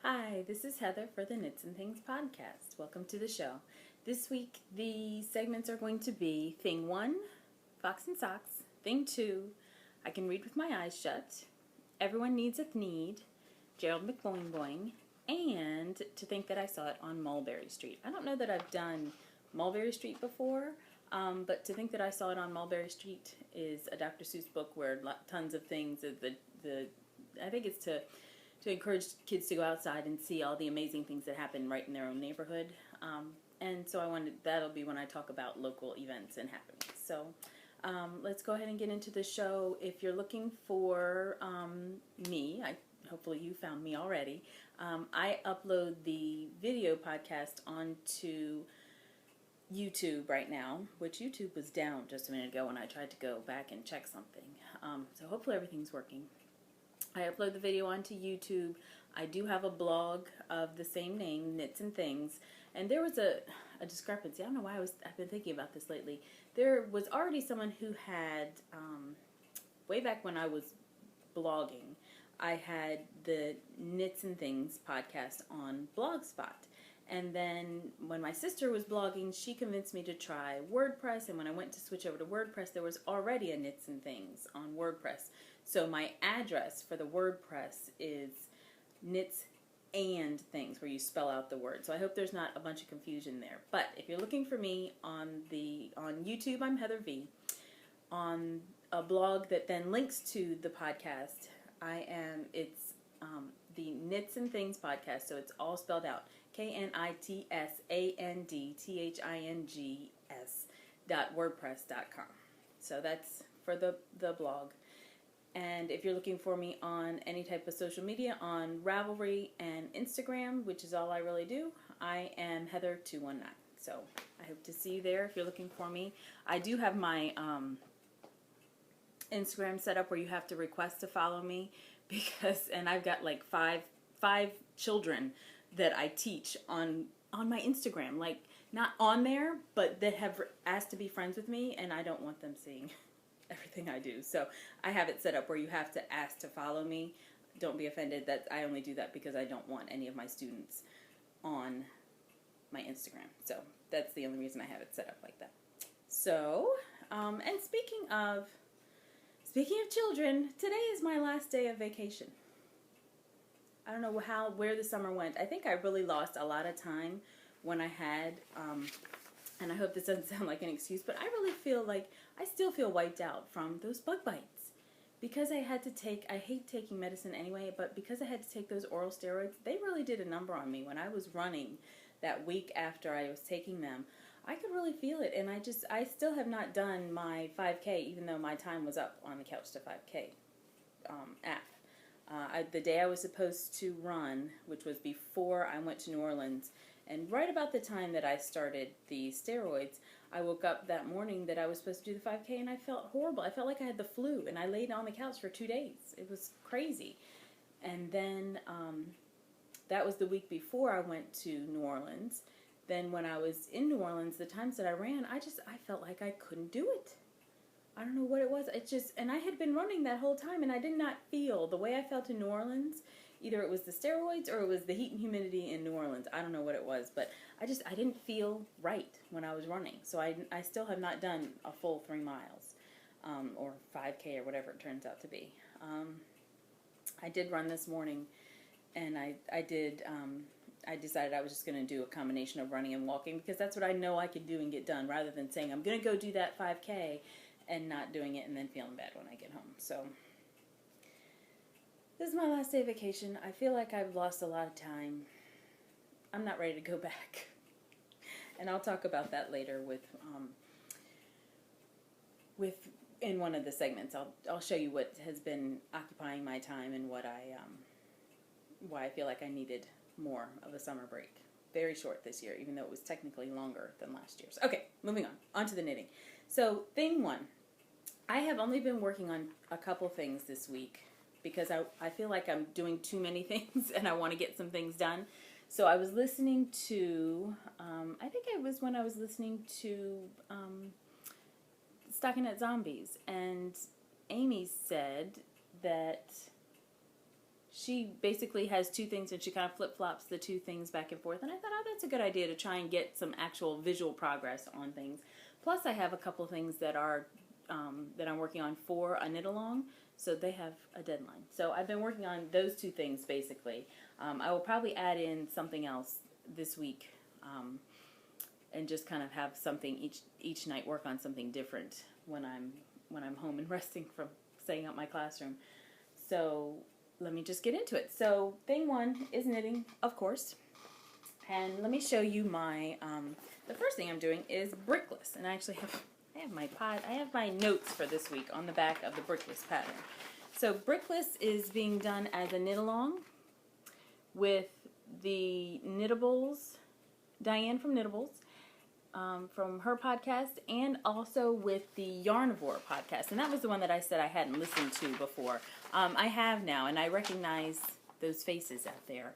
Hi, this is Heather for the Knits and Things podcast. Welcome to the show. This week, the segments are going to be Thing 1, Fox and Socks. Thing 2, I Can Read With My Eyes Shut. Everyone Needs a Thneed, Gerald McBoing Boing, and To Think That I Saw It on Mulberry Street. I don't know that I've done Mulberry Street before, but To Think That I Saw It on Mulberry Street is a Dr. Seuss book where tons of things, I think it's to encourage kids to go outside and see all the amazing things that happen right in their own neighborhood. And so that'll be when I talk about local events and happenings. So let's go ahead and get into the show. If you're looking for me, hopefully you found me already. I upload the video podcast onto YouTube right now, which YouTube was down just a minute ago when I tried to go back and check something. So hopefully everything's working. I upload the video onto YouTube. I do have a blog of the same name, Knits and Things, and there was a discrepancy. I don't know why I've been thinking about this lately. There was already someone who had, way back when I was blogging, I had the Knits and Things podcast on Blogspot. And then when my sister was blogging, she convinced me to try WordPress, and when I went to switch over to WordPress, there was already a Knits and Things on WordPress. So my address for the WordPress is Knits and Things, where you spell out the word. So I hope there's not a bunch of confusion there. But if you're looking for me on YouTube, I'm Heather V. On a blog that then links to the podcast, it's the Knits and Things podcast. So it's all spelled out. KNITSANDTHINGS.wordpress.com. So that's for the blog. And if you're looking for me on any type of social media, on Ravelry and Instagram, which is all I really do, I am Heather219. So I hope to see you there if you're looking for me. I do have my Instagram set up where you have to request to follow me, and I've got like five children that I teach on my Instagram, like not on there, but that have asked to be friends with me, and I don't want them seeing everything I do. So I have it set up where you have to ask to follow me. Don't be offended that I only do that because I don't want any of my students on my Instagram. So that's the only reason I have it set up like that. So, and speaking of children, today is my last day of vacation. I don't know where the summer went. I think I really lost a lot of time when I had, and I hope this doesn't sound like an excuse, but I really feel like I still feel wiped out from those bug bites. Because I hate taking medicine anyway, but because I had to take those oral steroids, they really did a number on me. When I was running that week after I was taking them, I could really feel it, and I still have not done my 5K, even though my time was up on the Couch to 5K app. The day I was supposed to run, which was before I went to New Orleans, and right about the time that I started the steroids, I woke up that morning that I was supposed to do the 5K, and I felt horrible. I felt like I had the flu, and I laid on the couch for 2 days. It was crazy. And then that was the week before I went to New Orleans. Then when I was in New Orleans, the times that I ran, I felt like I couldn't do it. I don't know what it was. And I had been running that whole time, and I did not feel the way I felt in New Orleans. Either it was the steroids or it was the heat and humidity in New Orleans. I don't know what it was, but I didn't feel right when I was running. So I still have not done a full 3 miles, or 5K or whatever it turns out to be. I did run this morning, and I decided I was just going to do a combination of running and walking, because that's what I know I could do and get done, rather than saying I'm going to go do that 5K and not doing it and then feeling bad when I get home. So this is my last day of vacation. I feel like I've lost a lot of time. I'm not ready to go back. And I'll talk about that later in one of the segments. I'll show you what has been occupying my time and why I feel like I needed more of a summer break. Very short this year, even though it was technically longer than last year's. Okay, moving on to the knitting. So, thing 1. I have only been working on a couple things this week because I feel like I'm doing too many things and I want to get some things done. So I was listening to, I think it was when I was listening to Stockinette Zombies, and Amy said that she basically has two things and she kind of flip-flops the two things back and forth. And I thought, oh, that's a good idea to try and get some actual visual progress on things. Plus, I have a couple things that are that I'm working on for a knit-along, so they have a deadline. So I've been working on those two things, basically. I will probably add in something else this week and just kind of have something each night, work on something different when I'm home and resting from setting up my classroom. So let me just get into it. So thing one is knitting, of course. And let me show you my, the first thing I'm doing is brickless. And I actually I have my notes for this week on the back of the brickless pattern. So brickless is being done as a knit-along with the Knittables, Diane from Knittables, from her podcast, and also with the Yarnivore podcast. And that was the one that I said I hadn't listened to before. I have now, and I recognize those faces out there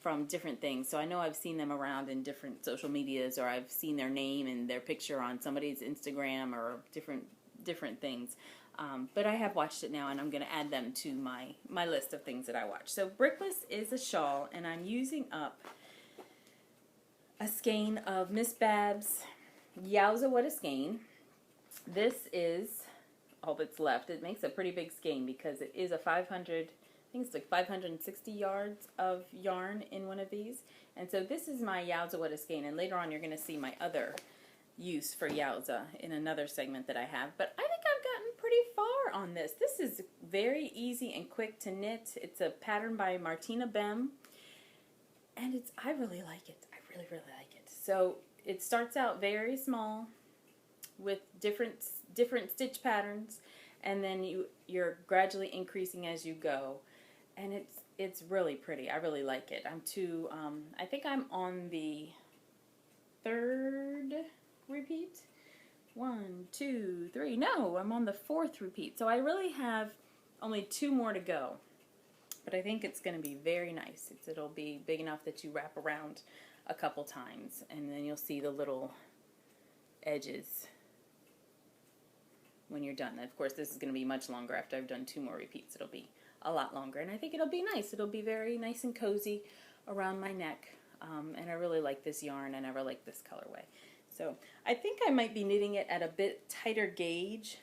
from different things. So I know I've seen them around in different social medias, or I've seen their name and their picture on somebody's Instagram or different things. But I have watched it now, and I'm going to add them to my list of things that I watch. So brickless is a shawl, and I'm using up a skein of Miss Babs' Yowza What a Skein. This is all that's left. It makes a pretty big skein because it is a 500, I think it's like 560 yards of yarn in one of these. And so this is my Yowza What a Skein, and later on you're going to see my other use for Yowza in another segment that I have. But I think I've gotten pretty far on this. This is very easy and quick to knit. It's a pattern by Martina Bem, and I really like it. I really, really like it. So it starts out very small with different stitch patterns, and then you're gradually increasing as you go, and it's really pretty. I really like it. I think I'm on the third repeat. 1, 2, 3. No, I'm on the fourth repeat. So I really have only 2 more to go. But I think it's going to be very nice. It'll be big enough that you wrap around a couple times, and then you'll see the little edges when you're done. Of course, this is going to be much longer after I've done 2 more repeats. It'll be a lot longer, and I think it'll be nice. It'll be very nice and cozy around my neck, and I really like this yarn, and I really like this colorway. So I think I might be knitting it at a bit tighter gauge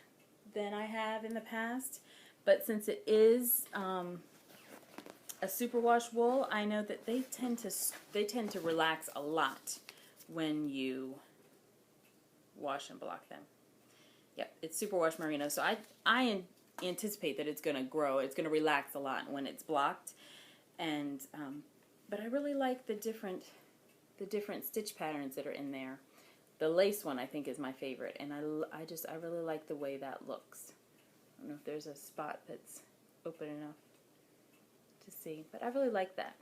than I have in the past, but since it is a superwash wool, I know that they tend to relax a lot when you wash and block them. Yep, it's superwash merino, so I anticipate that it's going to grow. It's going to relax a lot when it's blocked, and but I really like the different stitch patterns that are in there. The lace one I think is my favorite, and I really like the way that looks. I don't know if there's a spot that's open enough to see, but I really like that.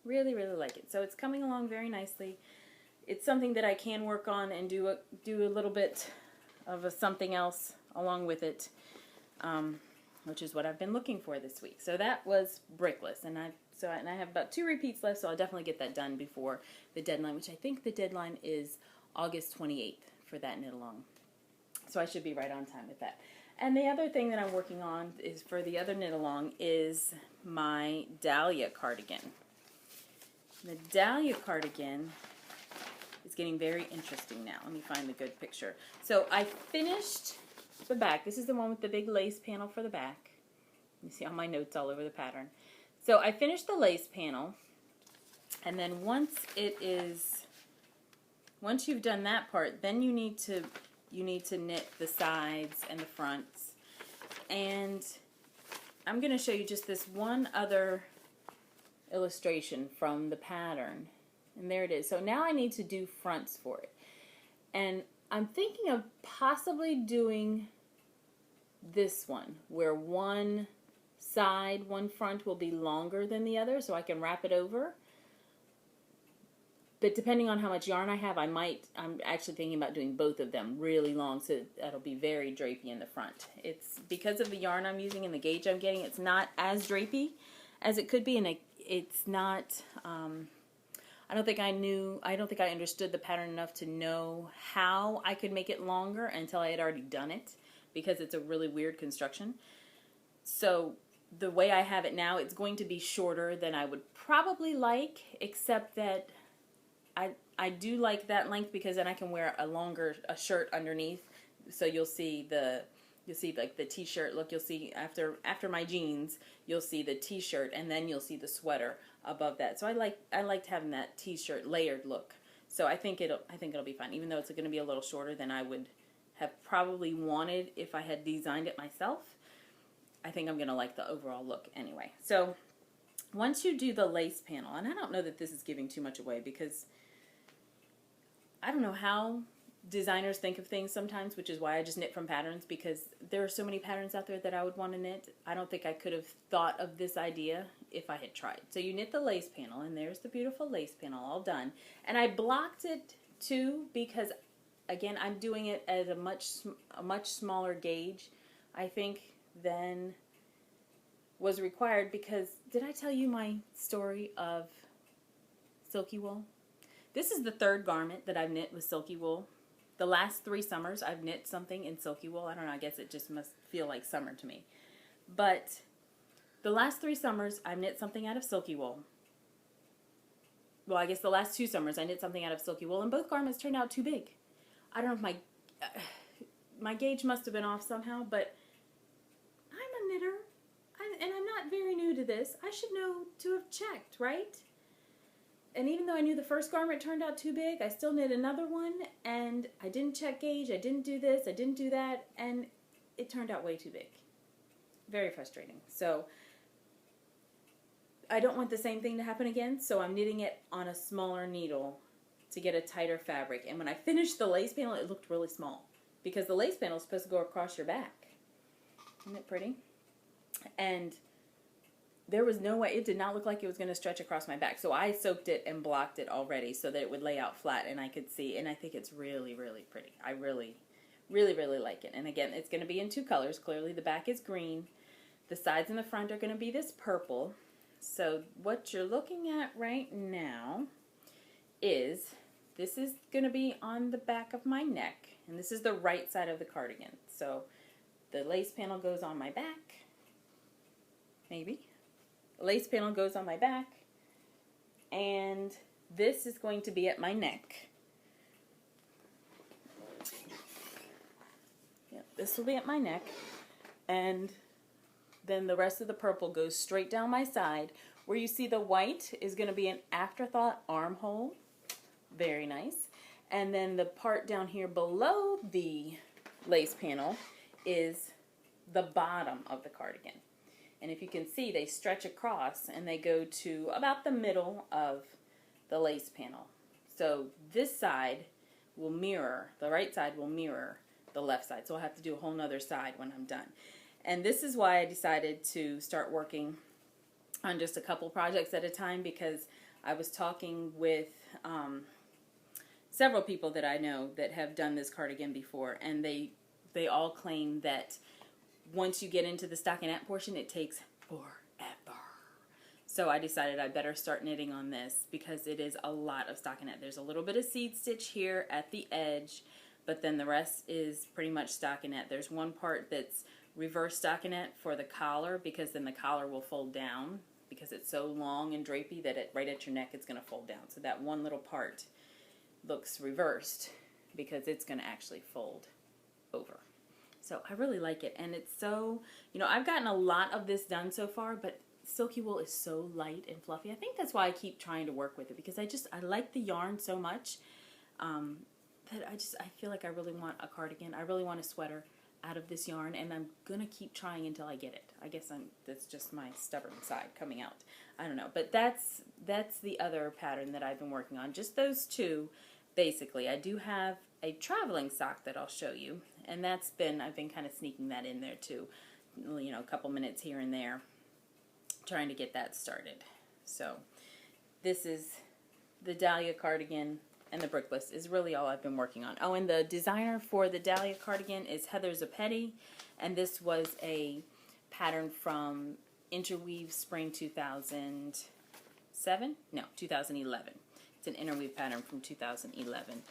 Really, really like it. So it's coming along very nicely. It's something that I can work on and do a little bit of something else along with it, which is what I've been looking for this week. So that was brickless, and I have about 2 repeats left, so I'll definitely get that done before the deadline, which I think the deadline is August 28th for that knit-along. So I should be right on time with that. And the other thing that I'm working on is for the other knit-along is my Dahlia cardigan. The Dahlia cardigan is getting very interesting now. Let me find the good picture. So I finished the back. This is the one with the big lace panel for the back. You see all my notes all over the pattern. So I finished the lace panel, and then once you've done that part, then you need to knit the sides and the fronts. And I'm going to show you just this one other illustration from the pattern. And there it is. So now I need to do fronts for it. And I'm thinking of possibly doing this one, where one front will be longer than the other, so I can wrap it over. But depending on how much yarn I have, I'm actually thinking about doing both of them really long, so that'll be very drapey in the front. It's because of the yarn I'm using and the gauge I'm getting, it's not as drapey as it could be, and it's not, I don't think I understood the pattern enough to know how I could make it longer until I had already done it, because it's a really weird construction. So the way I have it now, it's going to be shorter than I would probably like, except that I do like that length because then I can wear a shirt underneath. So you'll see like the t-shirt look. You'll see after my jeans, you'll see the t-shirt, and then you'll see the sweater above that. So I liked having that t-shirt layered look. So I think it'll be fun, even though it's going to be a little shorter than I would have probably wanted if I had designed it myself. I think I'm going to like the overall look anyway. So once you do the lace panel, and I don't know that this is giving too much away because I don't know how designers think of things sometimes, which is why I just knit from patterns, because there are so many patterns out there that I would want to knit. I don't think I could have thought of this idea if I had tried. So you knit the lace panel, and there's the beautiful lace panel all done. And I blocked it too because, again, I'm doing it at a much smaller gauge, I think, than was required, because did I tell you my story of silky wool? This is the third garment that I've knit with silky wool. The last 3 summers I've knit something in silky wool. I don't know, I guess it just must feel like summer to me. But the last 3 summers I've knit something out of silky wool. Well, I guess the last 2 summers I knit something out of silky wool, and both garments turned out too big. I don't know if my gauge must have been off somehow, but I'm a knitter, and I'm not very new to this. I should know to have checked, right? And even though I knew the first garment turned out too big, I still knit another one, and I didn't check gauge, I didn't do this, I didn't do that, and it turned out way too big. Very frustrating. So I don't want the same thing to happen again, so I'm knitting it on a smaller needle to get a tighter fabric. And when I finished the lace panel, it looked really small, because the lace panel is supposed to go across your back. Isn't it pretty? And there was no way, it did not look like it was going to stretch across my back. So I soaked it and blocked it already so that it would lay out flat and I could see. And I think it's really, really pretty. I really, really, really like it. And again, it's going to be in 2 colors. Clearly the back is green. The sides and the front are going to be this purple. So what you're looking at right now is, this is going to be on the back of my neck. And this is the right side of the cardigan. So the lace panel goes on my back. Maybe. The lace panel goes on my back, and this is going to be at my neck. Yep, this will be at my neck, and then the rest of the purple goes straight down my side. Where you see the white is going to be an afterthought armhole. Very nice. And then the part down here below the lace panel is the bottom of the cardigan. And if you can see, they stretch across and they go to about the middle of the lace panel. So this side will mirror, the right side will mirror the left side. So I'll have to do a whole nother side when I'm done. And this is why I decided to start working on just a couple projects at a time, because I was talking with several people that I know that have done this cardigan before, and they all claim that once you get into the stockinette portion, it takes forever. So I decided I better start knitting on this because it is a lot of stockinette. There's a little bit of seed stitch here at the edge, but then the rest is pretty much stockinette. There's one part that's reverse stockinette for the collar, because then the collar will fold down because it's so long and drapey that right at your neck it's going to fold down. So that one little part looks reversed because it's going to actually fold over. So I really like it, and it's so, I've gotten a lot of this done so far, but silky wool is so light and fluffy. I think that's why I keep trying to work with it, because I like the yarn so much that I feel like I really want a cardigan. I really want a sweater out of this yarn, and I'm gonna keep trying until I get it. I guess that's just my stubborn side coming out. I don't know, but that's the other pattern that I've been working on. Just those 2, basically. I do have a traveling sock that I'll show you. And I've been kind of sneaking that in there too, a couple minutes here and there, trying to get that started. So this is the Dahlia cardigan, and the brickless is really all I've been working on. Oh, and the designer for the Dahlia cardigan is Heather Zappetti, and this was a pattern from Interweave Spring 2007? No, 2011. It's an interweave pattern from 2011.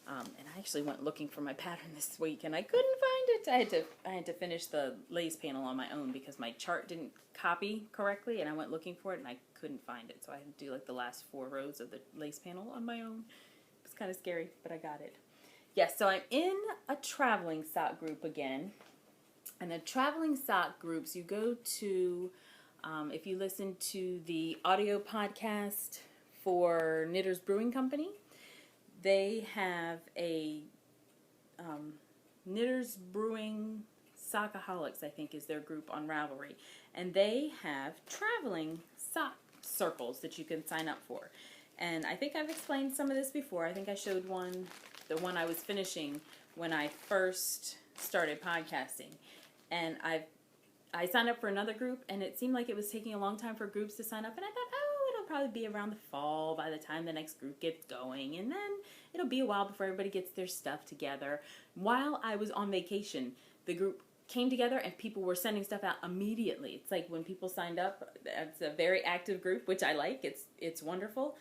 And I actually went looking for my pattern this week, and I couldn't find it. I had to finish the lace panel on my own because my chart didn't copy correctly, and I went looking for it, and I couldn't find it. So I had to do like the last 4 rows of the lace panel on my own. It was kind of scary, but I got it. Yes, so I'm in a traveling sock group again. And the traveling sock groups, you go to, if you listen to the audio podcast for Knitters Brewing Company, they have a Knitters Brewing Sockaholics, I think is their group on Ravelry. And they have traveling sock circles that you can sign up for. And I think I've explained some of this before. I think I showed the one I was finishing when I first started podcasting. And I signed up for another group, and it seemed like it was taking a long time for groups to sign up. And I thought, oh, it'll probably be around the fall by the time the next group gets going. And then it'll be a while before everybody gets their stuff together. While I was on vacation, the group came together, and people were sending stuff out immediately. It's like when people signed up, it's a very active group, which I like. It's wonderful.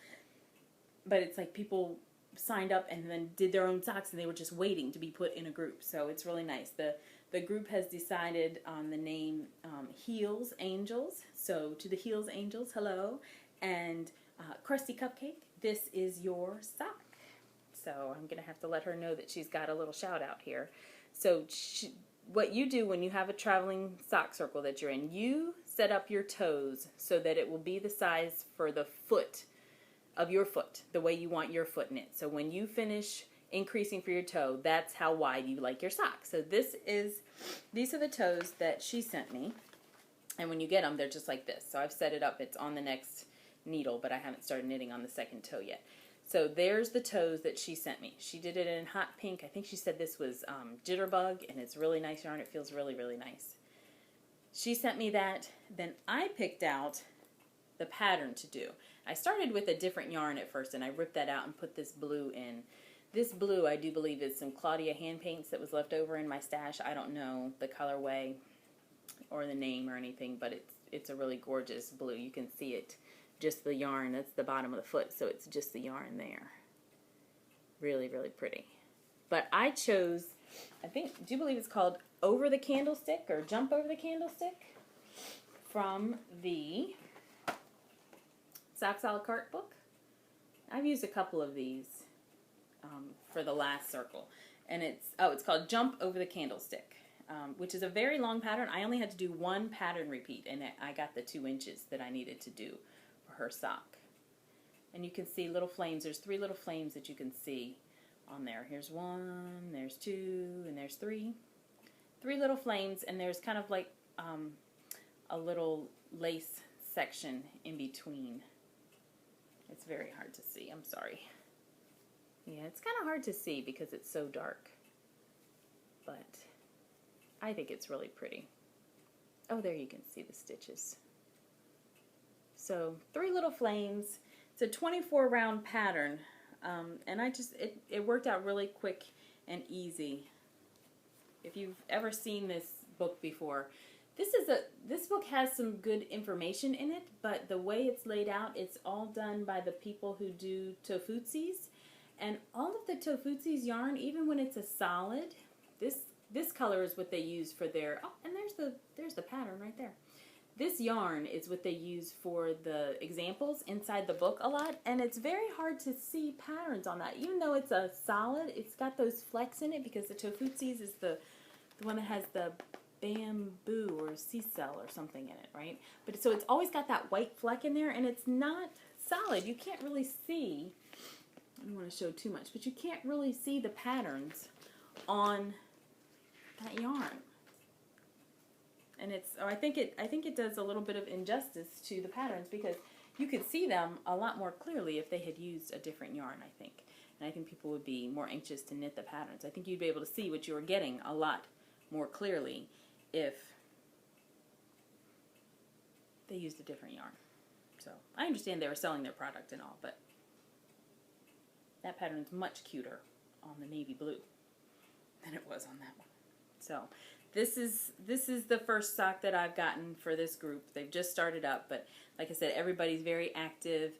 But it's like people signed up and then did their own socks, and they were just waiting to be put in a group. So it's really nice. The group has decided on the name Heels Angels. So to the Heels Angels, hello. And Krusty Cupcake, this is your sock. So I'm going to have to let her know that she's got a little shout out here. So what you do when you have a traveling sock circle that you're in, you set up your toes so that it will be the size for the foot of your foot, the way you want your foot knit. So when you finish increasing for your toe, that's how wide you like your sock. So these are the toes that she sent me, and when you get them, they're just like this. So I've set it up, it's on the next needle, but I haven't started knitting on the second toe yet. So there's the toes that she sent me. She did it in hot pink. I think she said this was Jitterbug, and it's really nice yarn. It feels really, really nice. She sent me that. Then I picked out the pattern to do. I started with a different yarn at first, and I ripped that out and put this blue in. This blue, I do believe, is some Claudia hand paints that was left over in my stash. I don't know the colorway or the name or anything, but it's a really gorgeous blue. You can see it, just the yarn. That's the bottom of the foot, so it's just the yarn there. Really, really pretty. But I chose, do you believe it's called Over the Candlestick or Jump Over the Candlestick from the Socks a la Carte book. I've used a couple of these for the last circle, and it's called Jump Over the Candlestick, which is a very long pattern. I only had to do one pattern repeat, and I got the 2 inches that I needed to do for her sock. And you can see little flames. There's 3 little flames that you can see on there. Here's 1, there's 2, and there's 3. 3 little flames, and there's kind of like a little lace section in between. It's very hard to see. I'm sorry. Yeah, it's kind of hard to see because it's so dark. But I think it's really pretty. Oh, there you can see the stitches. So 3 little flames. It's a 24 round pattern. And it worked out really quick and easy. If you've ever seen this book before, this book has some good information in it, but the way it's laid out, it's all done by the people who do Tofutsis. And all of the Tofutsis yarn, even when it's a solid, this color is what they use for their, oh, and there's the pattern right there. This yarn is what they use for the examples inside the book a lot, and it's very hard to see patterns on that. Even though it's a solid, it's got those flecks in it because the Tofutsis is the one that has the bamboo or sisal or something in it, right? But so it's always got that white fleck in there, and it's not solid. You can't really see, I don't want to show too much, but you can't really see the patterns on that yarn. And I think it does a little bit of injustice to the patterns because you could see them a lot more clearly if they had used a different yarn, I think. And I think people would be more anxious to knit the patterns. I think you'd be able to see what you were getting a lot more clearly if they used a different yarn. So I understand they were selling their product and all, but that pattern is much cuter on the navy blue than it was on that one. So this is the first sock that I've gotten for this group. They've just started up, but like I said, everybody's very active,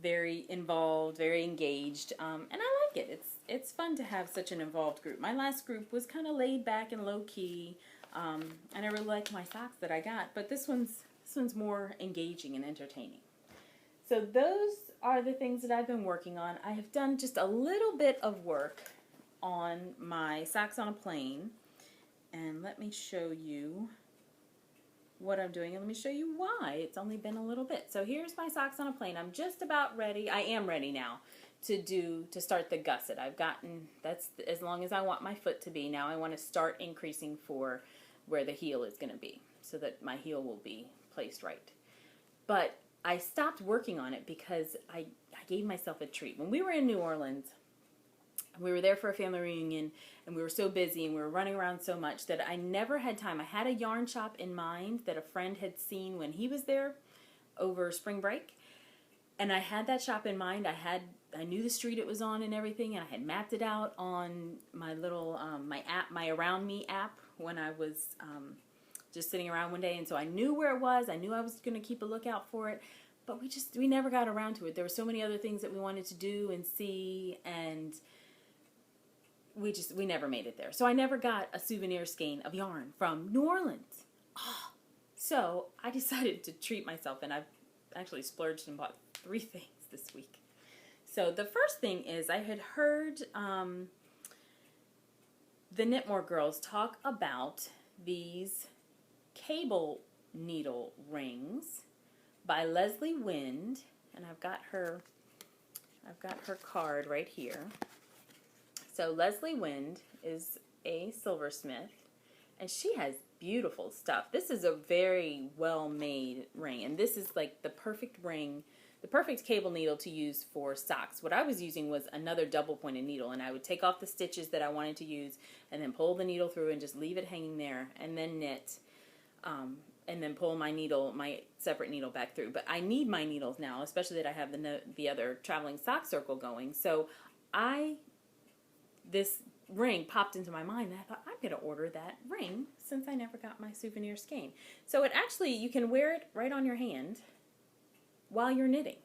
very involved, very engaged, and I like like it. It's fun to have such an involved group. My last group was kind of laid back and low key, and I really liked my socks that I got. But this one's more engaging and entertaining. So those are the things that I've been working on. I have done just a little bit of work on my socks on a plane, and let me show you what I'm doing, and let me show you why. It's only been a little bit. So here's my socks on a plane. I'm just about ready. I am ready now to start the gusset. I've gotten, that's as long as I want my foot to be. Now I want to start increasing for where the heel is going to be so that my heel will be placed right. But I stopped working on it because I gave myself a treat. When we were in New Orleans, we were there for a family reunion, and we were so busy and we were running around so much that I never had time. I had a yarn shop in mind that a friend had seen when he was there over spring break, and I had that shop in mind. I knew the street it was on and everything, and I had mapped it out on my little my Around Me app when I was just sitting around one day, and so I knew where it was. I knew I was going to keep a lookout for it, but we never got around to it. There were so many other things that we wanted to do and see, and we never made it there. So I never got a souvenir skein of yarn from New Orleans. Oh, so I decided to treat myself, and I've actually splurged and bought 3 things this week. So the first thing is I had heard the Knitmore girls talk about these cable needle rings by Leslie Wind, and I've got her card right here. So Leslie Wind is a silversmith, and she has beautiful stuff. This is a very well-made ring, and this is like the perfect ring, the perfect cable needle to use for socks. What I was using was another double-pointed needle, and I would take off the stitches that I wanted to use and then pull the needle through and just leave it hanging there and then knit, and then pull my separate needle back through. But I need my needles now, especially that I have the other traveling sock circle going. So this ring popped into my mind, and I thought, I'm going to order that ring since I never got my souvenir skein. So it actually, you can wear it right on your hand while you're knitting.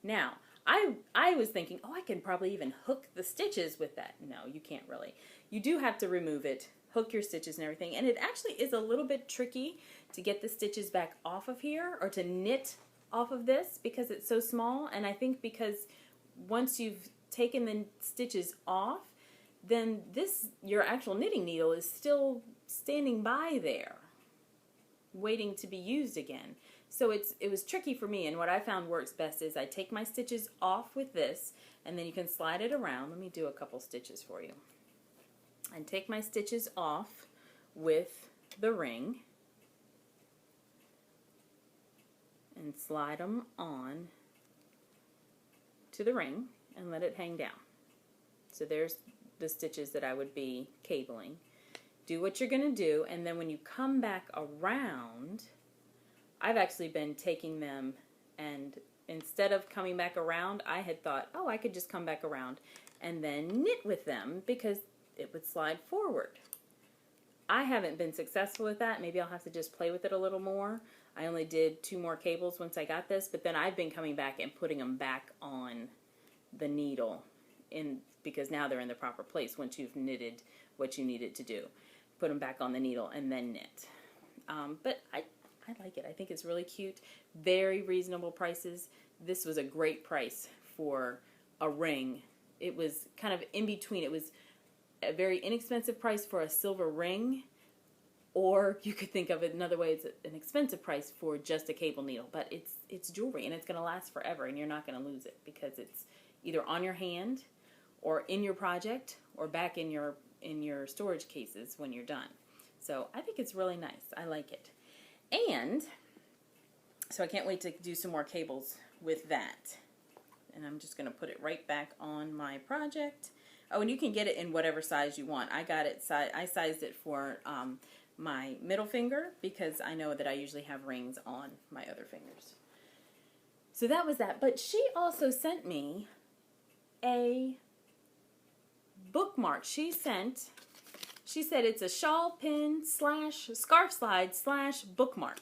Now, I was thinking, I can probably even hook the stitches with that. No, you can't really. You do have to remove it, hook your stitches and everything, and it actually is a little bit tricky to get the stitches back off of here or to knit off of this because it's so small. And I think because once you've taken the stitches off, then your actual knitting needle is still standing by there, waiting to be used again. So it was tricky for me, and what I found works best is I take my stitches off with this, and then you can slide it around. Let me do a couple stitches for you. And take my stitches off with the ring, and slide them on to the ring, and let it hang down. So there's the stitches that I would be cabling. Do what you're going to do, and then when you come back around, I've actually been taking them, and instead of coming back around, I had thought, I could just come back around and then knit with them because it would slide forward. I haven't been successful with that. Maybe I'll have to just play with it a little more. I only did 2 more cables once I got this, but then I've been coming back and putting them back on the needle because now they're in the proper place once you've knitted what you needed to do. Put them back on the needle and then knit. But I like it. I think it's really cute. Very reasonable prices. This was a great price for a ring. It was kind of in between. It was a very inexpensive price for a silver ring, or you could think of it another way. It's an expensive price for just a cable needle, but it's jewelry, and it's going to last forever, and you're not going to lose it because it's either on your hand or in your project or back in your storage cases when you're done. So I think it's really nice. I like it. And so I can't wait to do some more cables with that. And I'm just going to put it right back on my project. Oh, and you can get it in whatever size you want. I sized it for my middle finger because I know that I usually have rings on my other fingers. So that was that. But she also sent me a bookmark. She said it's a shawl pin / scarf slide / bookmark.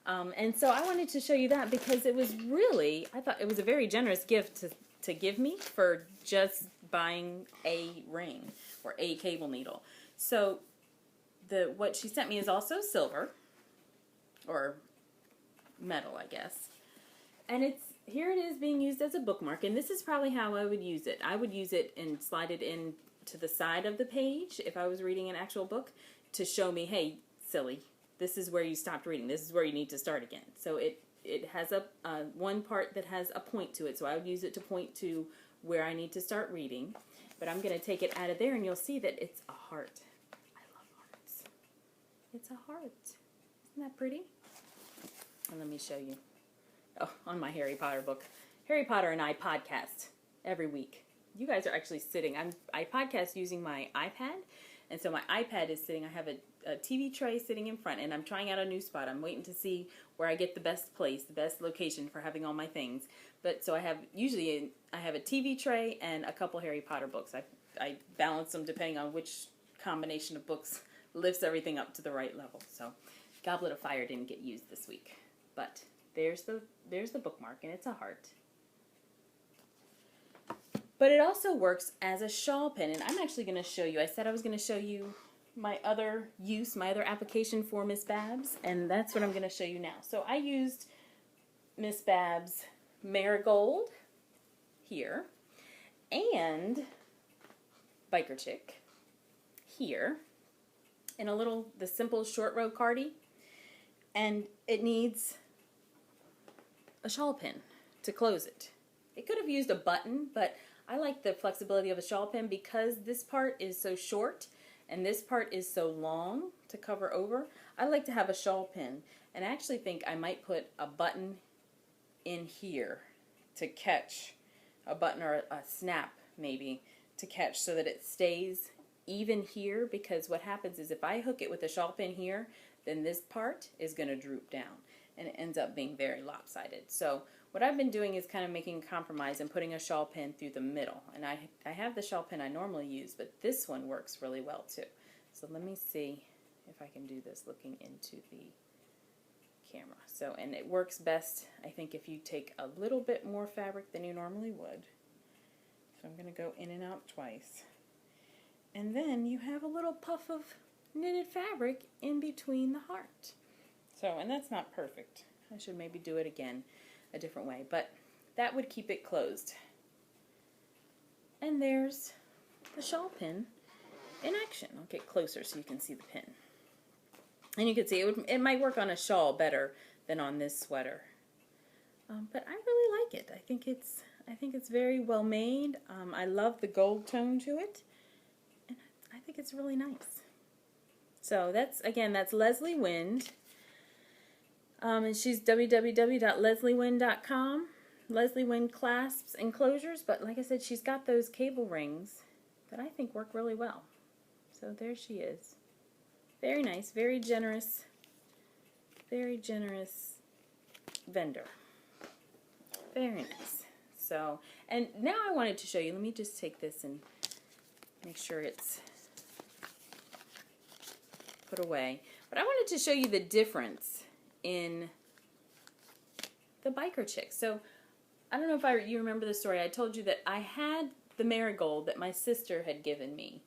And so I wanted to show you that because it was really, I thought it was a very generous gift to give me for just buying a ring or a cable needle. So what she sent me is also silver, or metal, I guess. And here it is being used as a bookmark, and this is probably how I would use it. I would use it and slide it in to the side of the page if I was reading an actual book to show me, hey, silly, this is where you stopped reading. This is where you need to start again. So it has one part that has a point to it, so I would use it to point to where I need to start reading. But I'm going to take it out of there, and you'll see that it's a heart. I love hearts. It's a heart. Isn't that pretty? And let me show you. Oh, on my Harry Potter book. Harry Potter and I podcast every week. You guys are actually sitting. I podcast using my iPad, and so my iPad is sitting. I have a TV tray sitting in front, and I'm trying out a new spot. I'm waiting to see where I get the best place, the best location for having all my things. But so I have a TV tray and a couple Harry Potter books. I balance them depending on which combination of books lifts everything up to the right level. So Goblet of Fire didn't get used this week, but there's the bookmark, and it's a heart. But it also works as a shawl pin, and I'm actually going to show you. I said I was going to show you my other application for Miss Babs, and that's what I'm going to show you now. So I used Miss Babs Marigold here, and Biker Chick here, in the simple short row cardie, and it needs a shawl pin to close it. It could have used a button, but I like the flexibility of a shawl pin because this part is so short and this part is so long to cover over. I like to have a shawl pin, and I actually think I might put a button in here to catch, a button or a snap maybe to catch so that it stays even here, because what happens is if I hook it with a shawl pin here, then this part is going to droop down and it ends up being very lopsided. So what I've been doing is kind of making a compromise and putting a shawl pin through the middle. And I have the shawl pin I normally use, but this one works really well too. So let me see if I can do this looking into the camera. So, and it works best, I think, if you take a little bit more fabric than you normally would. So I'm going to go in and out twice. And then you have a little puff of knitted fabric in between the heart. So, and that's not perfect. I should maybe do it again a different way, but that would keep it closed. And there's the shawl pin in action. I'll get closer so you can see the pin. And you can see it might work on a shawl better than on this sweater. But I really like it. I think it's very well made. I love the gold tone to it, and I think it's really nice. So that's Leslie Wind. And she's www.lesliewind.com. Leslie Wind clasps and closures, but like I said, she's got those cable rings that I think work really well. So there she is. Very nice, very generous vendor. Very nice. So, and now I wanted to show you, let me just take this and make sure it's put away. But I wanted to show you the difference in the Biker Chick. So I don't know if you remember the story. I told you that I had the marigold that my sister had given me.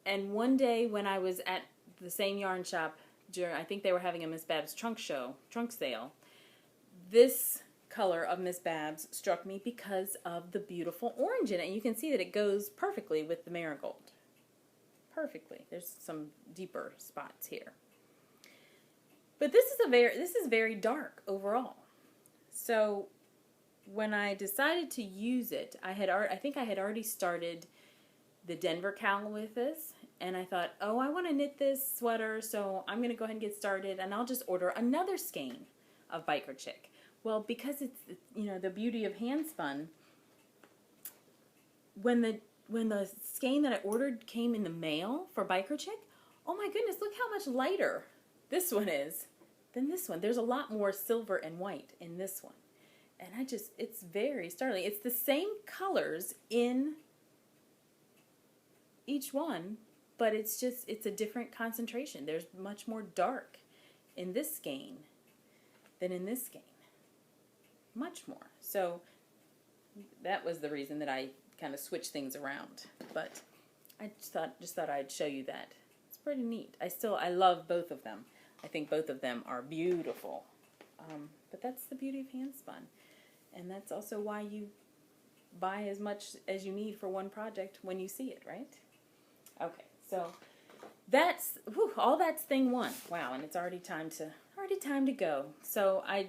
And one day when I was at the same yarn shop, I think they were having a Miss Babs trunk sale, this color of Miss Babs struck me because of the beautiful orange in it. And you can see that it goes perfectly with the marigold. Perfectly. There's some deeper spots here. But this is very dark overall. So when I decided to use it, I think I had already started the Denver cowl with this, and I thought, oh, I want to knit this sweater, so I'm going to go ahead and get started, and I'll just order another skein of Biker Chick. Well, because it's the beauty of hand spun, when the skein that I ordered came in the mail for Biker Chick, oh my goodness, look how much lighter this one is than this one. There's a lot more silver and white in this one. And it's very startling. It's the same colors in each one, but it's a different concentration. There's much more dark in this skein than in this skein. Much more. So that was the reason that I kind of switch things around. But I just thought I'd show you that. It's pretty neat. I love both of them. I think both of them are beautiful. But that's the beauty of hand spun. And that's also why you buy as much as you need for one project when you see it, right? Okay, so that's all that's thing one. Wow, and it's already time to go. So I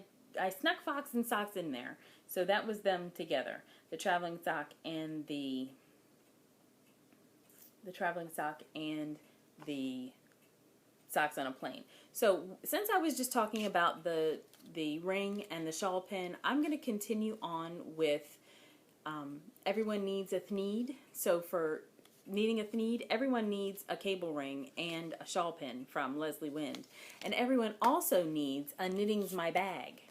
snuck Fox and Socks in there. So that was them together. The traveling sock and the socks on a plane. So since I was just talking about the ring and the shawl pin, I'm going to continue on with everyone needs a thneed. So for needing a thneed, everyone needs a cable ring and a shawl pin from Leslie Wind. And everyone also needs a Knitting's My Bag.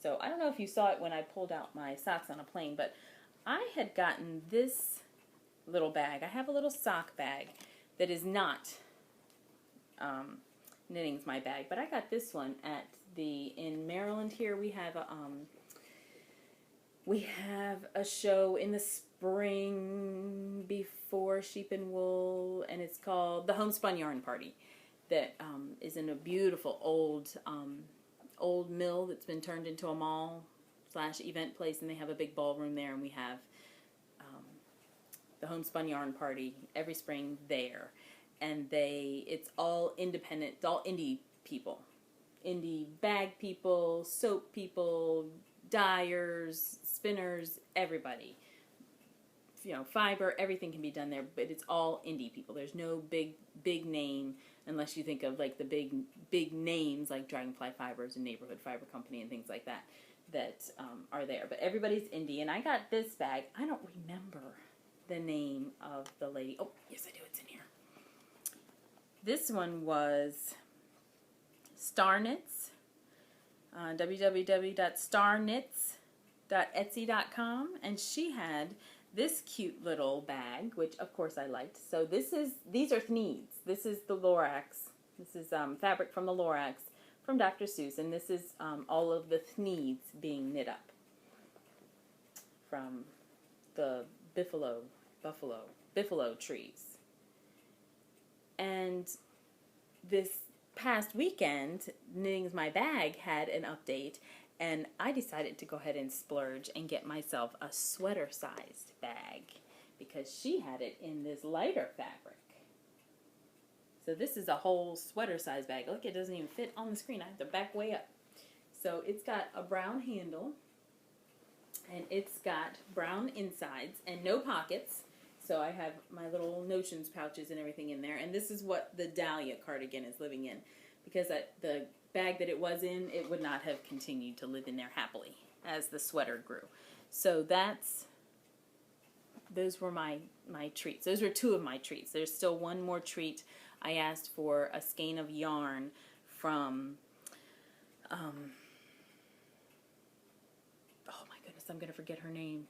So I don't know if you saw it when I pulled out my socks on a plane, but I had gotten this little bag. I have a little sock bag that is not Knitting's My Bag, but I got this one in Maryland. Here we have a show in the spring before Sheep and Wool, and it's called the Homespun Yarn Party. That is in a beautiful old mill that's been turned into a mall / event place, and they have a big ballroom there, and we have the Homespun Yarn Party every spring there. And it's all independent, it's all indie people. Indie bag people, soap people, dyers, spinners, everybody. Fiber, everything can be done there, but it's all indie people. There's no big name, unless you think of like the big names like Dragonfly Fibers and Neighborhood Fiber Company and things like that are there. But everybody's indie, and I got this bag. I don't remember the name of the lady. Oh, yes, I do. It's in here. This one was Starknits, www.starknits.etsy.com, and she had this cute little bag, which of course I liked. So these are thneeds. This is the Lorax. This is fabric from the Lorax from Dr. Seuss, and this is all of the thneeds being knit up from the Buffalo trees. And this past weekend, Knitting's My Bag had an update, and I decided to go ahead and splurge and get myself a sweater-sized bag because she had it in this lighter fabric. So this is a whole sweater-sized bag. Look, it doesn't even fit on the screen. I have to back way up. So it's got a brown handle, and it's got brown insides and no pockets. So I have my little notions pouches and everything in there. And this is what the Dahlia cardigan is living in. Because the bag that it was in, it would not have continued to live in there happily as the sweater grew. So those were my treats. Those were two of my treats. There's still one more treat. I asked for a skein of yarn from, oh my goodness, I'm going to forget her name.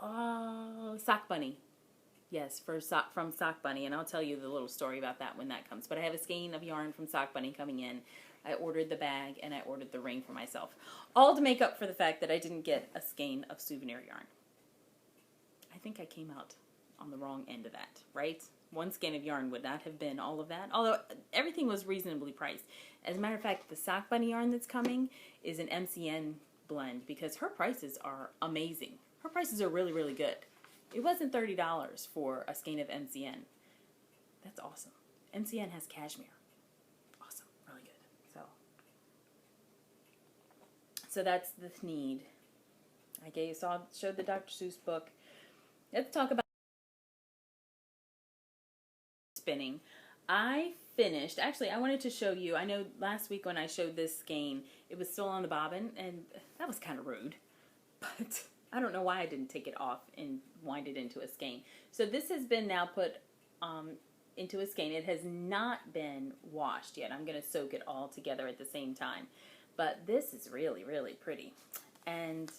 Sock Bunny. Yes, from Sock Bunny, and I'll tell you the little story about that when that comes. But I have a skein of yarn from Sock Bunny coming in. I ordered the bag, and I ordered the ring for myself. All to make up for the fact that I didn't get a skein of souvenir yarn. I think I came out on the wrong end of that, right? One skein of yarn would not have been all of that, although everything was reasonably priced. As a matter of fact, the Sock Bunny yarn that's coming is an MCN blend because her prices are amazing. Her prices are really, really good. It wasn't $30 for a skein of MCN. That's awesome. MCN has cashmere. Awesome. Really good. So that's the thneed. I showed the Dr. Seuss book. Let's talk about spinning. I finished, actually I wanted to show you, I know last week when I showed this skein, it was still on the bobbin, and that was kind of rude. But I don't know why I didn't take it off and wind it into a skein. So this has been now put into a skein. It has not been washed yet. I'm going to soak it all together at the same time. But this is really, really pretty. And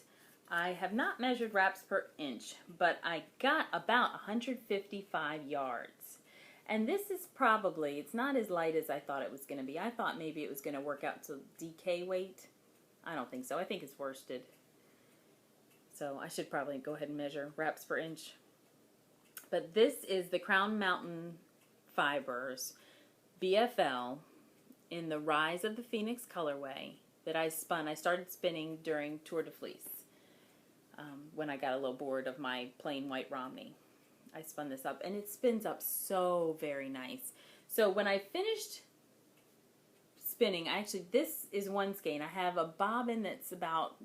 I have not measured wraps per inch, but I got about 155 yards. And this is probably, it's not as light as I thought it was going to be. I thought maybe it was going to work out to DK weight. I don't think so. I think it's worsted. So I should probably go ahead and measure wraps per inch. But this is the Crown Mountain Fibers BFL in the Rise of the Phoenix colorway that I spun. I started spinning during Tour de Fleece when I got a little bored of my plain white Romney. I spun this up, and it spins up very nice. So when I finished spinning, this is one skein. I have a bobbin that's about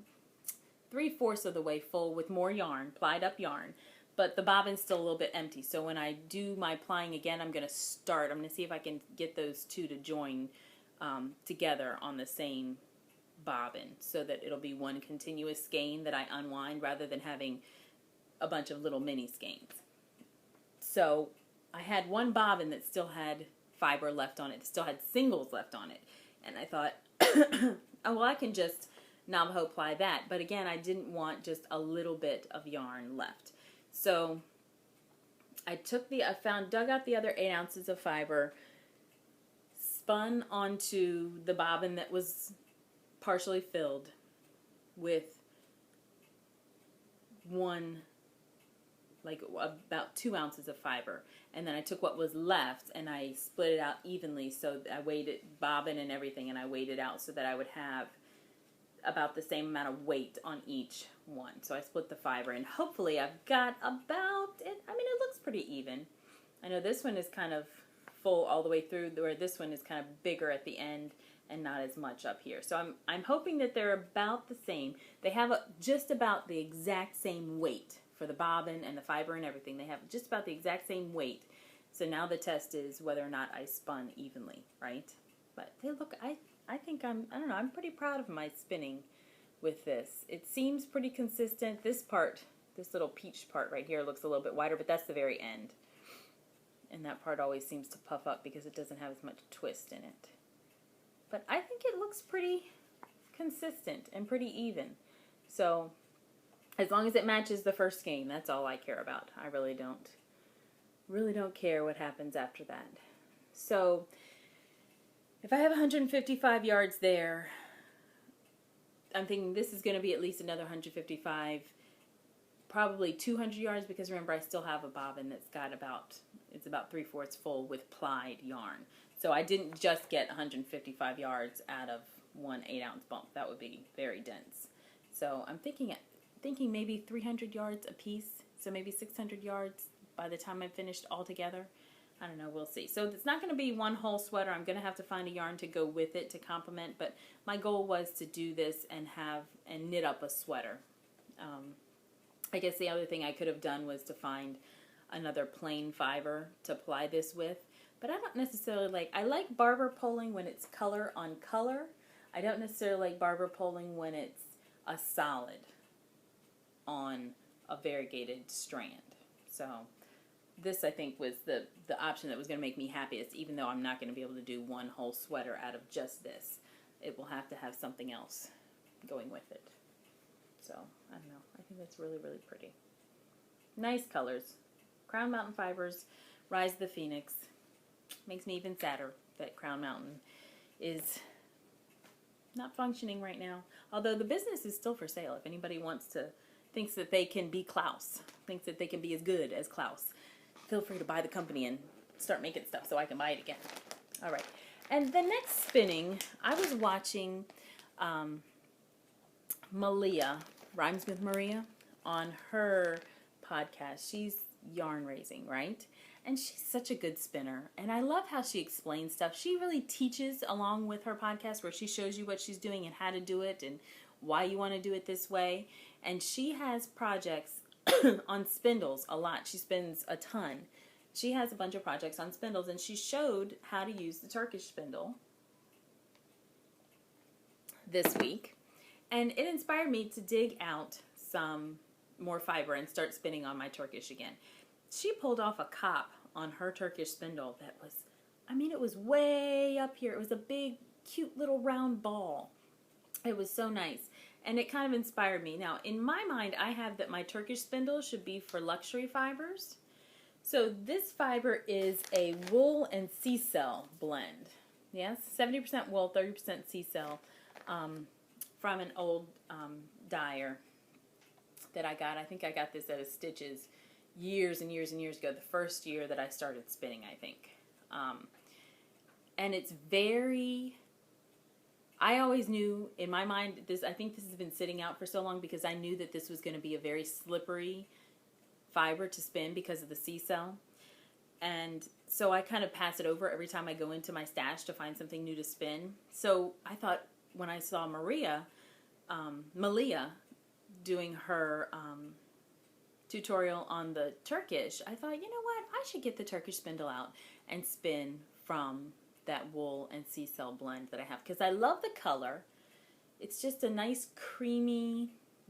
3/4 of the way full with more yarn, plied up yarn, but the bobbin's still a little bit empty. So when I do my plying again, I'm going to see if I can get those two to join together on the same bobbin so that it'll be one continuous skein that I unwind rather than having a bunch of little mini skeins. So I had one bobbin that still had fiber left on it, still had singles left on it, and I thought, oh well, I can just Navajo ply that. But again, I didn't want just a little bit of yarn left, so I dug out the other 8 ounces of fiber, spun onto the bobbin that was partially filled with about 2 ounces of fiber, and then I took what was left and I split it out evenly. So I weighed it, bobbin and everything, and I weighed it out so that I would have about the same amount of weight on each one. So I split the fiber, and hopefully I've got about it. I mean, it looks pretty even. I know this one is kind of full all the way through, where this one is kind of bigger at the end and not as much up here. So I'm hoping that they're about the same. They have just about the exact same weight for the bobbin and the fiber and everything. They have just about the exact same weight. So now the test is whether or not I spun evenly, right? But they look, I think I don't know, I'm pretty proud of my spinning with this. It seems pretty consistent. This little peach part right here looks a little bit wider, but that's the very end. And that part always seems to puff up because it doesn't have as much twist in it. But I think it looks pretty consistent and pretty even. So as long as it matches the first skein, that's all I care about. I really don't care what happens after that. So if I have 155 yards there, I'm thinking this is going to be at least another 155, probably 200 yards, because remember I still have a bobbin that's got about 3/4 full with plied yarn. So I didn't just get 155 yards out of one 8-ounce bump. That would be very dense. So I'm thinking maybe 300 yards a piece, so maybe 600 yards by the time I'm finished all together. I don't know, we'll see. So it's not going to be one whole sweater. I'm going to have to find a yarn to go with it to complement, but my goal was to do this and knit up a sweater. I guess the other thing I could have done was to find another plain fiber to ply this with, but I don't necessarily I like barber poling when it's color on color. I don't necessarily like barber poling when it's a solid on a variegated strand. So this, I think, was the option that was going to make me happiest, even though I'm not going to be able to do one whole sweater out of just this. It will have to have something else going with it. So, I don't know. I think that's really, really pretty. Nice colors. Crown Mountain Fibers, Rise of the Phoenix. Makes me even sadder that Crown Mountain is not functioning right now. Although the business is still for sale. If anybody thinks that they can be Klaus, thinks that they can be as good as Klaus, feel free to buy the company and start making stuff so I can buy it again. All right. And the next spinning, I was watching Malia, Rhymes with Maria, on her podcast. She's yarn raising, right? And she's such a good spinner. And I love how she explains stuff. She really teaches along with her podcast, where she shows you what she's doing and how to do it and why you want to do it this way. And she has projects on spindles a lot. She spins a ton. She has a bunch of projects on spindles, and she showed how to use the Turkish spindle this week. And it inspired me to dig out some more fiber and start spinning on my Turkish again. She pulled off a cop on her Turkish spindle that was, it was way up here. It was a big, cute little round ball. It was so nice. And it kind of inspired me. Now, in my mind, I have that my Turkish spindle should be for luxury fibers. So this fiber is a wool and sea cell blend. Yes, 70% wool, 30% sea cell, from an old dyer. that I got. I think I got this at a Stitches years and years and years ago, the first year that I started spinning, I think. And it's very, I always knew in my mind, I think this has been sitting out for so long because I knew that this was going to be a very slippery fiber to spin because of the C-cell. And so I kind of pass it over every time I go into my stash to find something new to spin. So I thought when I saw Malia doing her tutorial on the Turkish, I thought, you know what, I should get the Turkish spindle out and spin from that wool and C-cell blend that I have, because I love the color. It's just a nice creamy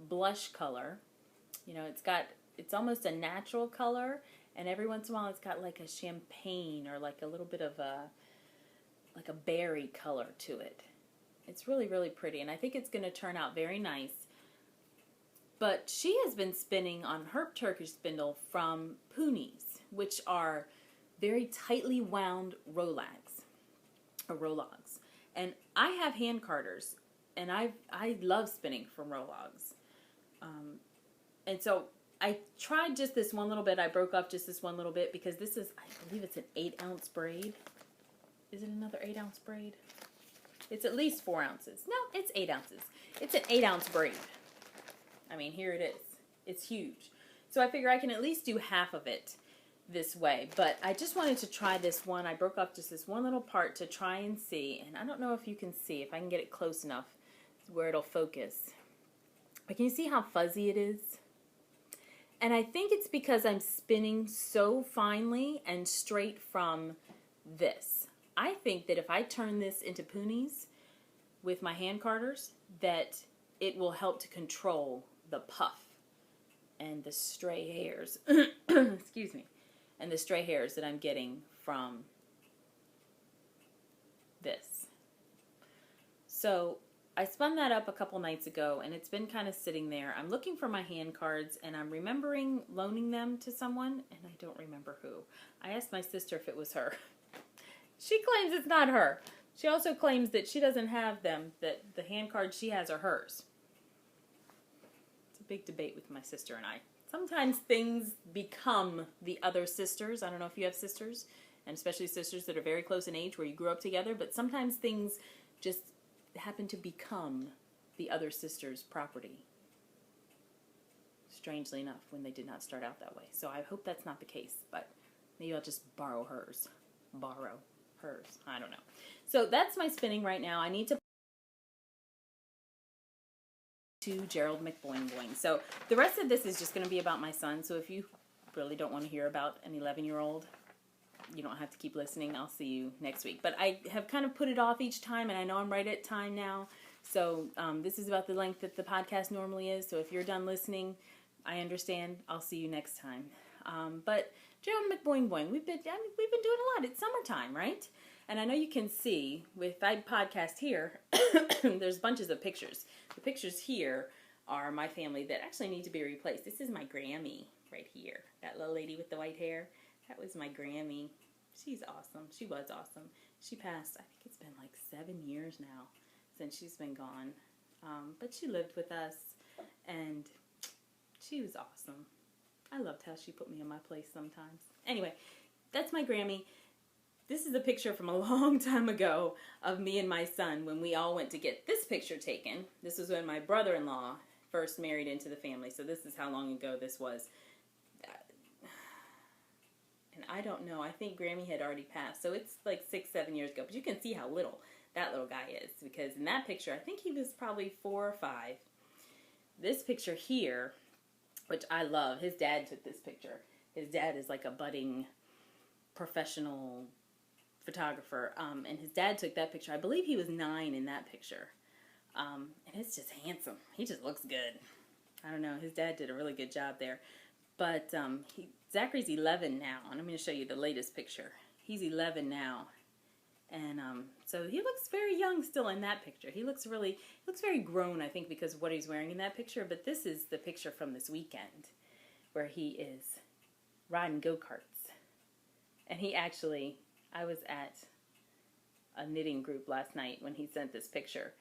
blush color. You know, it's almost a natural color, and every once in a while it's got like a champagne or like a little bit of a berry color to it. It's really, really pretty, and I think it's going to turn out very nice. But she has been spinning on her Turkish spindle from Punies, which are very tightly wound Rolags. And I have hand carders, and I love spinning from Rolags. And so I tried just this one little bit. I broke off just this one little bit because this is, I believe it's an 8-ounce braid. Is it another 8-ounce braid? It's at least 4 ounces. No, it's 8 ounces. It's an 8-ounce braid. I mean, here it is. It's huge. So I figure I can at least do half of it this way. But I just wanted to try this one. I broke off just this one little part to try and see. And I don't know if you can see, if I can get it close enough where it'll focus. But can you see how fuzzy it is? And I think it's because I'm spinning so finely and straight from this. I think that if I turn this into Punies with my hand carders, that it will help to control the puff and the stray hairs, excuse me, and the stray hairs that I'm getting from this. So I spun that up a couple nights ago, and it's been kind of sitting there. I'm looking for my hand cards, and I'm remembering loaning them to someone, and I don't remember who. I asked my sister if it was her. She claims it's not her. She also claims that she doesn't have them, that the hand cards she has are hers. It's a big debate with my sister and I. Sometimes things become the other sisters. I don't know if you have sisters, and especially sisters that are very close in age where you grew up together, but sometimes things just happen to become the other sister's property. Strangely enough, when they did not start out that way. So I hope that's not the case, but maybe I'll just borrow hers. Borrow hers. I don't know. So that's my spinning right now. I need to Gerald McBoing Boing. So the rest of this is just going to be about my son. So if you really don't want to hear about an 11-year-old, you don't have to keep listening. I'll see you next week. But I have kind of put it off each time, and I know I'm right at time now. So this is about the length that the podcast normally is. So if you're done listening, I understand. I'll see you next time. But Gerald McBoing Boing, we've been doing a lot. It's summertime, right? And I know you can see with I podcast here, there's bunches of pictures. The pictures here are my family that actually need to be replaced. This is my Grammy right here. That little lady with the white hair. That was my Grammy. She's awesome. She was awesome. She passed, I think it's been like 7 years now since she's been gone. But she lived with us, and she was awesome. I loved how she put me in my place sometimes. Anyway, that's my Grammy. This is a picture from a long time ago of me and my son when we all went to get this picture taken. This was when my brother-in-law first married into the family. So this is how long ago this was. And I don't know. I think Grammy had already passed. So it's like 6-7 years ago. But you can see how little that little guy is. Because in that picture, I think he was probably 4 or 5. This picture here, which I love. His dad took this picture. His dad is like a budding professional photographer, and his dad took that picture. I believe he was 9 in that picture, and it's just handsome. He just looks good. I don't know. His dad did a really good job there, but Zachary's 11 now, and I'm going to show you the latest picture. He's 11 now, and so he looks very young still in that picture. He looks very grown, I think, because of what he's wearing in that picture. But this is the picture from this weekend where he is riding go-karts, and he actually. I was at a knitting group last night when he sent this picture,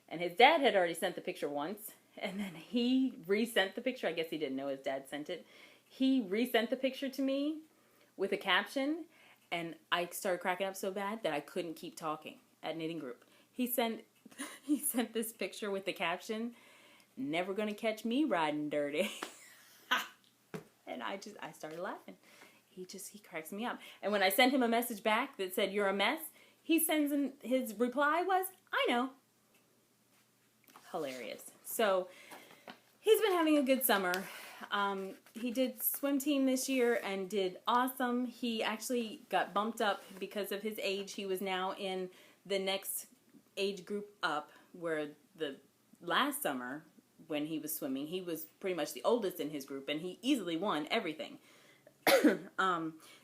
And his dad had already sent the picture once, and then he resent the picture. I guess he didn't know his dad sent it. He resent the picture to me with a caption, and I started cracking up so bad that I couldn't keep talking at knitting group. He sent this picture with the caption, "Never gonna catch me riding dirty." And I started laughing. He cracks me up. And when I sent him a message back that said, "You're a mess," his reply was, "I know." Hilarious. So he's been having a good summer. He did swim team this year and did awesome. He actually got bumped up because of his age. He was now in the next age group up, where the last summer when he was swimming, he was pretty much the oldest in his group, and he easily won everything.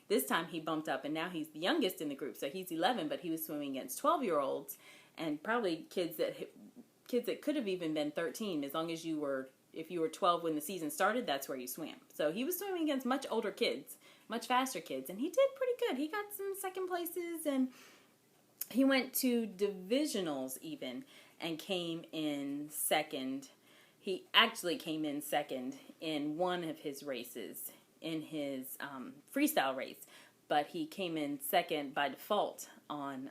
This time he bumped up, and now he's the youngest in the group, so he's 11, but he was swimming against 12-year-olds and probably kids that could have even been 13, as long as if you were 12 when the season started, that's where you swam. So he was swimming against much older kids, much faster kids, and he did pretty good. He got some second places, and he went to divisionals even and came in second. He actually came in second in one of his races, in his freestyle race, but he came in second by default on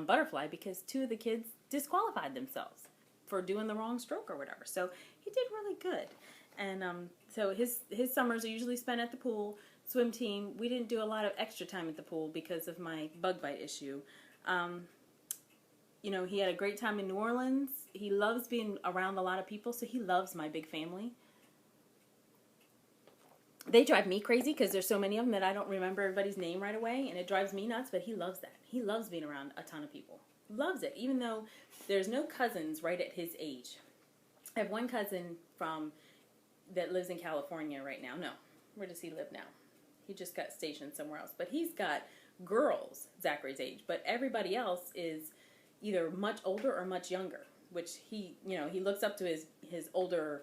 butterfly because two of the kids disqualified themselves for doing the wrong stroke or whatever. So he did really good. And so his summers are usually spent at the pool. Swim team, we didn't do a lot of extra time at the pool because of my bug bite issue. He had a great time in New Orleans. He loves being around a lot of people, so he loves my big family. They drive me crazy because there's so many of them that I don't remember everybody's name right away, and it drives me nuts, but he loves that. He loves being around a ton of people. Loves it, even though there's no cousins right at his age. I have one cousin that lives in California right now. No, where does he live now? He just got stationed somewhere else. But he's got girls Zachary's age, but everybody else is either much older or much younger, which he looks up to his older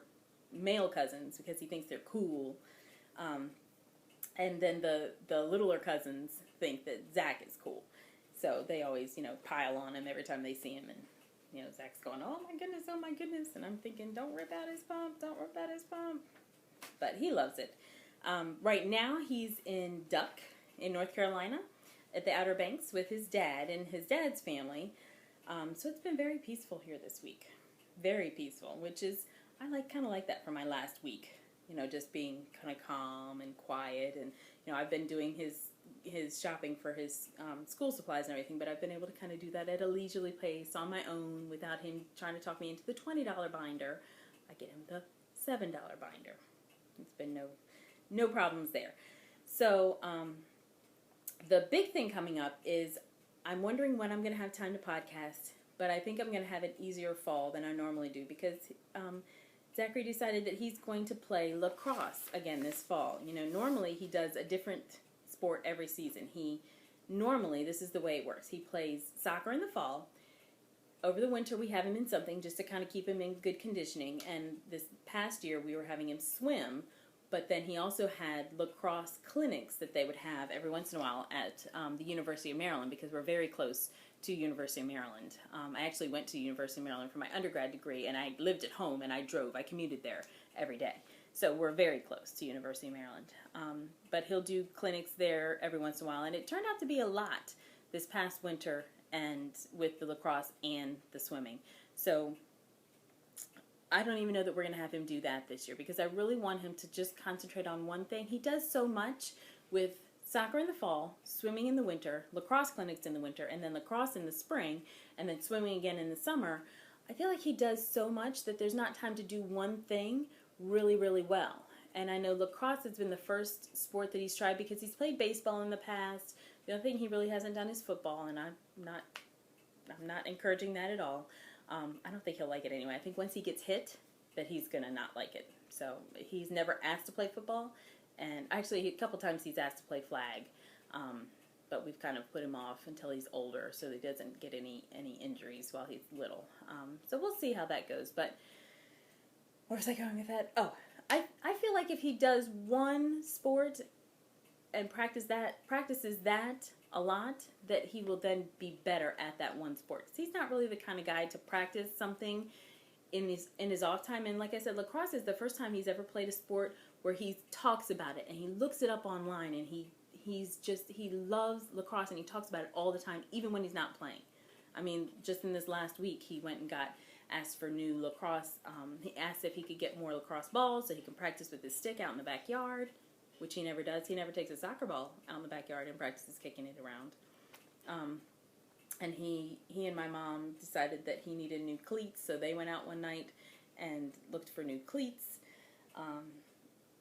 male cousins because he thinks they're cool. And then the littler cousins think that Zach is cool. So they always, pile on him every time they see him. And, Zach's going, "Oh my goodness." And I'm thinking, don't rip out his pump. But he loves it. Right now he's in Duck in North Carolina at the Outer Banks with his dad and his dad's family. So it's been very peaceful here this week. Very peaceful, which is, I kind of like that for my last week. Just being kind of calm and quiet. And, I've been doing his shopping for his school supplies and everything, but I've been able to kind of do that at a leisurely pace on my own without him trying to talk me into the $20 binder. I get him the $7 binder. It's been no problems there. So the big thing coming up is I'm wondering when I'm going to have time to podcast, but I think I'm going to have an easier fall than I normally do because Zachary decided that he's going to play lacrosse again this fall. Normally he does a different sport every season. This is the way it works. He plays soccer in the fall. Over the winter we have him in something just to kind of keep him in good conditioning, and this past year we were having him swim, but then he also had lacrosse clinics that they would have every once in a while at the University of Maryland because we're very close to University of Maryland. I actually went to University of Maryland for my undergrad degree, and I lived at home and I commuted there every day. So we're very close to University of Maryland. But he'll do clinics there every once in a while, and it turned out to be a lot this past winter and with the lacrosse and the swimming. So I don't even know that we're going to have him do that this year because I really want him to just concentrate on one thing. He does so much with soccer in the fall, swimming in the winter, lacrosse clinics in the winter, and then lacrosse in the spring, and then swimming again in the summer. I feel like he does so much that there's not time to do one thing really, really well. And I know lacrosse has been the first sport that he's tried because he's played baseball in the past. The other thing he really hasn't done is football, and I'm not encouraging that at all. I don't think he'll like it anyway. I think once he gets hit, that he's going to not like it. So he's never asked to play football. And actually, a couple times he's asked to play flag. But we've kind of put him off until he's older so that he doesn't get any injuries while he's little. So we'll see how that goes. But where was I going with that? Oh, I feel like if he does one sport and practices that a lot, that he will then be better at that one sport. 'Cause he's not really the kind of guy to practice something in his off time. And like I said, lacrosse is the first time he's ever played a sport where he talks about it and he looks it up online, and he loves lacrosse and he talks about it all the time, even when he's not playing. I mean, just in this last week, he went and asked for new lacrosse. He asked if he could get more lacrosse balls so he can practice with his stick out in the backyard, which he never does. He never takes a soccer ball out in the backyard and practices kicking it around. And he and my mom decided that he needed new cleats, so they went out one night and looked for new cleats.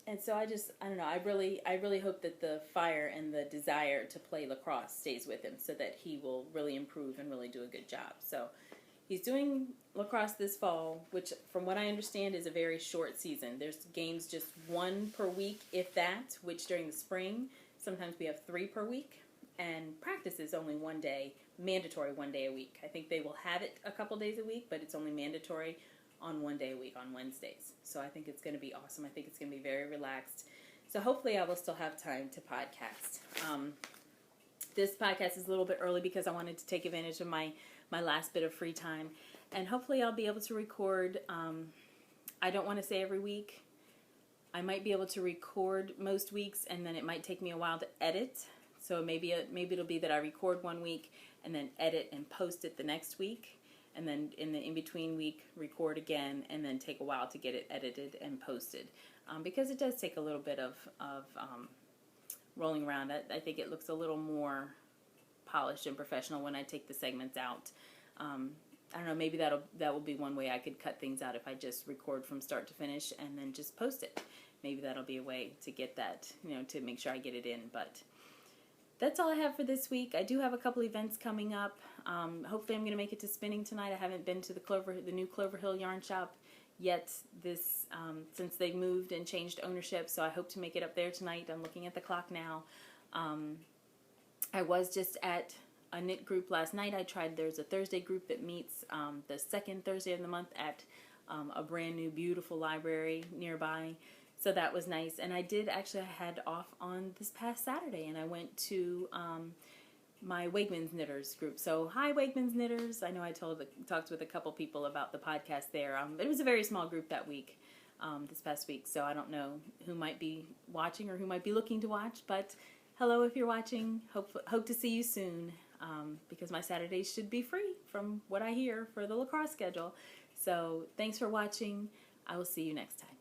And so I don't know, I really hope that the fire and the desire to play lacrosse stays with him so that he will really improve and really do a good job. So he's doing lacrosse this fall, which from what I understand is a very short season. There's games just one per week, if that, which during the spring, sometimes we have 3 per week. And practice is only one day, mandatory one day a week. I think they will have it a couple days a week, but it's only mandatory on one day a week, on Wednesdays. So I think it's going to be awesome. I think it's going to be very relaxed. So hopefully I will still have time to podcast. This podcast is a little bit early because I wanted to take advantage of my last bit of free time. And hopefully I'll be able to record, I don't want to say every week. I might be able to record most weeks, and then it might take me a while to edit. So maybe it'll be that I record one week and then edit and post it the next week. And then in the in-between week, record again, and then take a while to get it edited and posted. Because it does take a little bit of rolling around. I think it looks a little more polished and professional when I take the segments out. I don't know, maybe that will be one way I could cut things out if I just record from start to finish and then just post it. Maybe that'll be a way to get that, to make sure I get it in. But that's all I have for this week. I do have a couple events coming up. Hopefully I'm going to make it to spinning tonight. I haven't been to the new Clover Hill Yarn Shop yet since they moved and changed ownership, so I hope to make it up there tonight. I'm looking at the clock now. I was just at a knit group last night. There's a Thursday group that meets the second Thursday of the month at a brand new beautiful library nearby. So that was nice. And I had off on this past Saturday, and I went to my Wegmans Knitters group. So hi, Wegmans Knitters. I know I talked with a couple people about the podcast there. It was a very small group that week, this past week. So I don't know who might be watching or who might be looking to watch. But hello if you're watching. Hope to see you soon, because my Saturdays should be free from what I hear for the lacrosse schedule. So thanks for watching. I will see you next time.